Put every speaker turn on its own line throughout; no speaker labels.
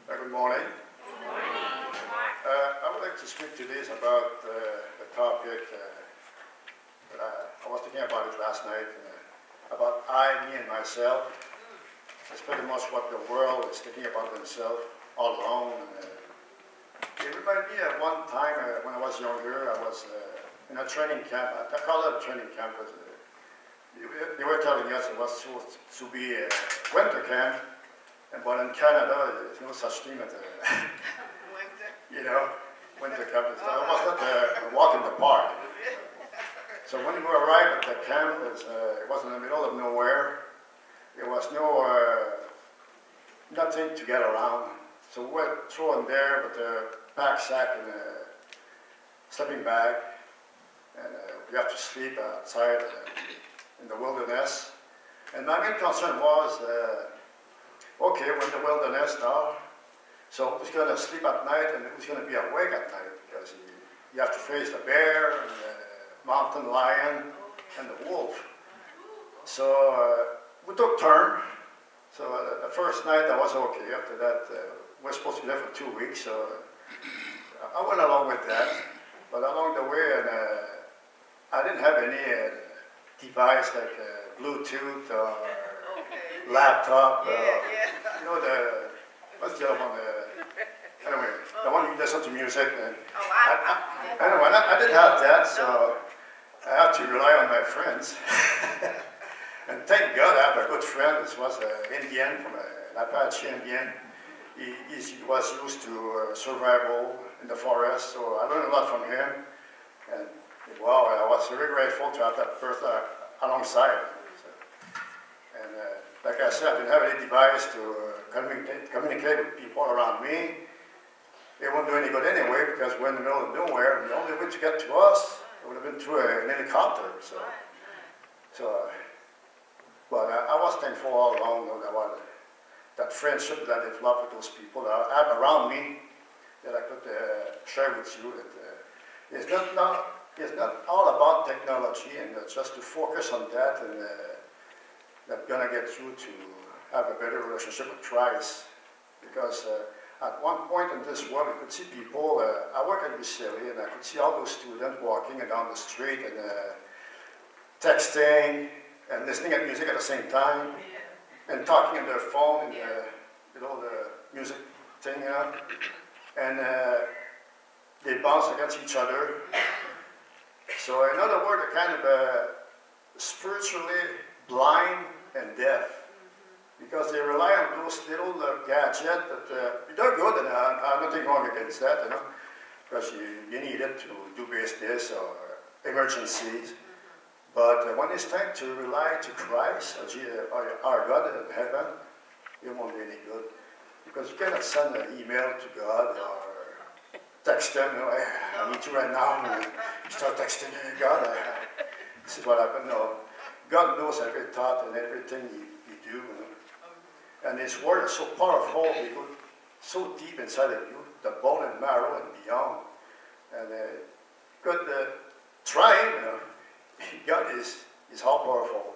Good morning.
Good morning.
I would like to speak to this about the topic that I was thinking about it last night, about I, me, and myself. It's pretty much what the world is thinking about themselves all alone. It reminded me of one time when I was younger. I was in a training camp. I call it a training camp because they were telling us it was supposed to be a winter camp. But in Canada, there's no such thing as winter camp. It was not a walk in the park. So when we arrived at the camp, it was in the middle of nowhere. There was nothing to get around. So we went through in there with a pack-sack and a sleeping bag. And we had to sleep outside in the wilderness. And my main concern was, okay, we're in the wilderness now. So who's going to sleep at night and who's going to be awake at night? Because you have to face the bear and the mountain lion and the wolf. So we took turns. So the first night I was okay. After that, we're supposed to be there for 2 weeks. So I went along with that. But along the way, I didn't have any device like Bluetooth or laptop. What's the other one? Anyway, the one you listen to music. Anyway, I didn't have that, so I had to rely on my friends. And thank God I have a good friend. This was an Indian, from an Apache Indian. He was used to survival in the forest, so I learned a lot from him. And wow, I was very grateful to have that person alongside. And like I said, I didn't have any device to communicate with people around me. It wouldn't do any good anyway, because we're in the middle of nowhere, and the only way to get to us would have been through an helicopter. But I was thankful all along that friendship that I developed with those people that I have around me, that I could share with you. That it's not all about technology, and just to focus on that, and that's going to get you to have a better relationship with Christ. Because at one point in this world, you could see people, I work at UCLA, and I could see all those students walking down the street and texting and listening to music at the same time, and talking on their phone and the music thing, and they bounce against each other. So in other words, they're kind of spiritually blind and deaf, because they rely on those little gadgets that they're good, and I'm nothing wrong against that, because you need it to do business or emergencies. But when it's time to rely to Christ, or our God in heaven, it won't be any good, because you cannot send an email to God or text them. I need to right now. And you start texting God. This is what happened. No, God knows every thought and everything you do. And His Word is so powerful, it goes so deep inside of you, the bone and marrow and beyond. And could try, God is all powerful.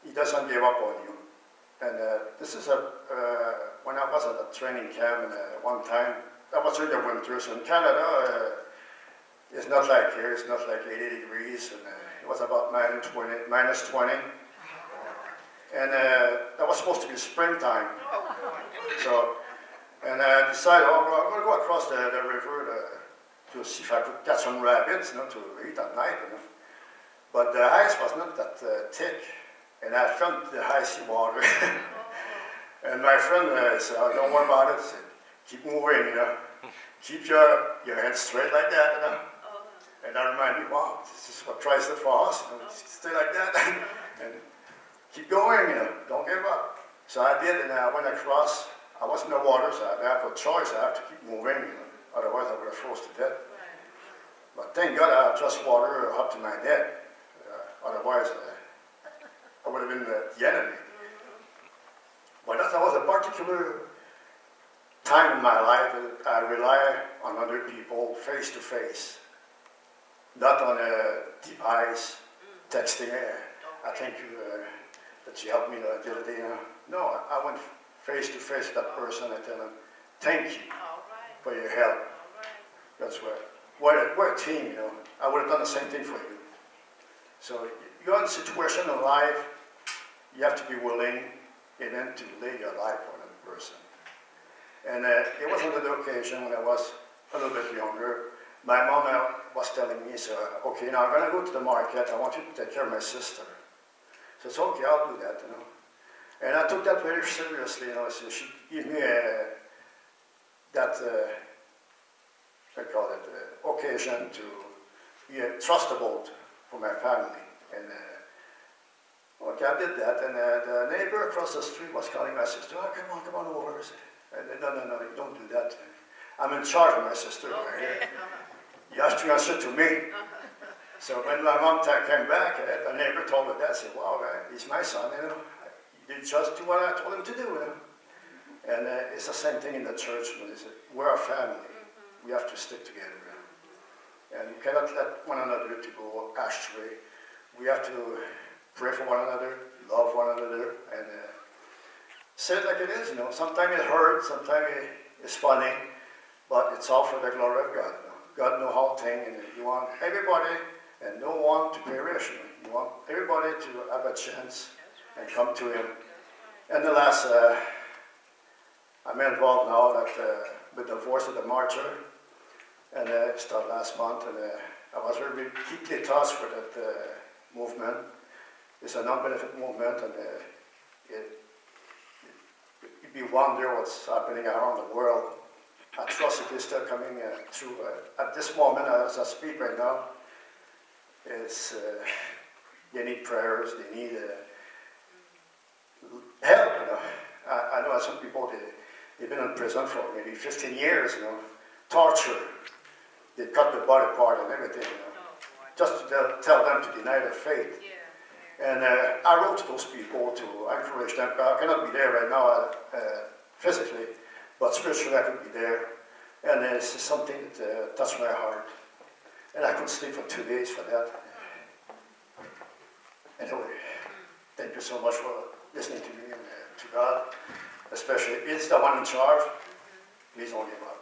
He doesn't give up on you. And this is when I was at a training camp one time, that was during the winter. So in Canada, it's not like here, it's not like 80 degrees, and it was about minus 20. And that was supposed to be springtime. So, and I decided, I'm going to go across the river to see if I could catch some rabbits, to eat at night. But the ice was not that thick, and I felt the icy water. And my friend said, don't worry about it. Said, keep moving, keep your head straight like that, And that reminded me, wow, this is what Christ did for us. Stay like that. And keep going, don't give up. So I did, and I went across. I was in the water, so I didn't have a choice. I have to keep moving, otherwise I would have froze to death. But thank God I had just water up to my neck. Otherwise, I would have been the enemy. But that was a particular time in my life that I rely on other people face to face, not on a device, texting. I thank you that you helped me the other day. No, I went face to face with that person. I tell him, thank you for your help. That's right. We're a team, you know. I would have done the same thing for you. So you're in a situation in life, you have to be willing, amen, to lay your life on another person. And it was another occasion when I was a little bit younger. My mom was telling me, so, okay, now I'm going to go to the market. I want you to take care of my sister. So it's okay, I'll do that, you know. And I took that very seriously, you know. So she gave me I call it, occasion to be trustable for my family. And okay, I did that. And the neighbor across the street was calling my sister, oh, come on over. And no, you don't do that. I'm in charge of my sister. Okay. You have to answer to me. So when my mom came back, the neighbor told her that, said, wow, he's my son, you know. He did just do what I told him to do, you know. And it's the same thing in the church. We're a family. We have to stick together. And you cannot let one another to go astray. We have to pray for one another, love one another, and say it like it is, you know. Sometimes it hurts, sometimes it's funny, but it's all for the glory of God. You know? God knows how things, and you want everybody and no one to perish. You want everybody to have a chance and come to Him. And the last, I'm involved now with the Voice of the Martyr, and it started last month, and I was very deeply touched with that movement. It's a non-benefit movement, and you wonder what's happening around the world. Atrocities still coming through. At this moment, as I speak right now, they need prayers, they need help. You know. I know some people, they've been in prison for maybe 15 years, you know, torture. They cut the body part and everything, you know, just to tell them to deny their faith. And I wrote to those people to encourage them. I cannot be there right now physically, but spiritually I could be there. And it's something that touched my heart. And I couldn't sleep for 2 days for that. Anyway, thank you so much for listening to me and to God. Especially, it's the one in charge. Please don't give up.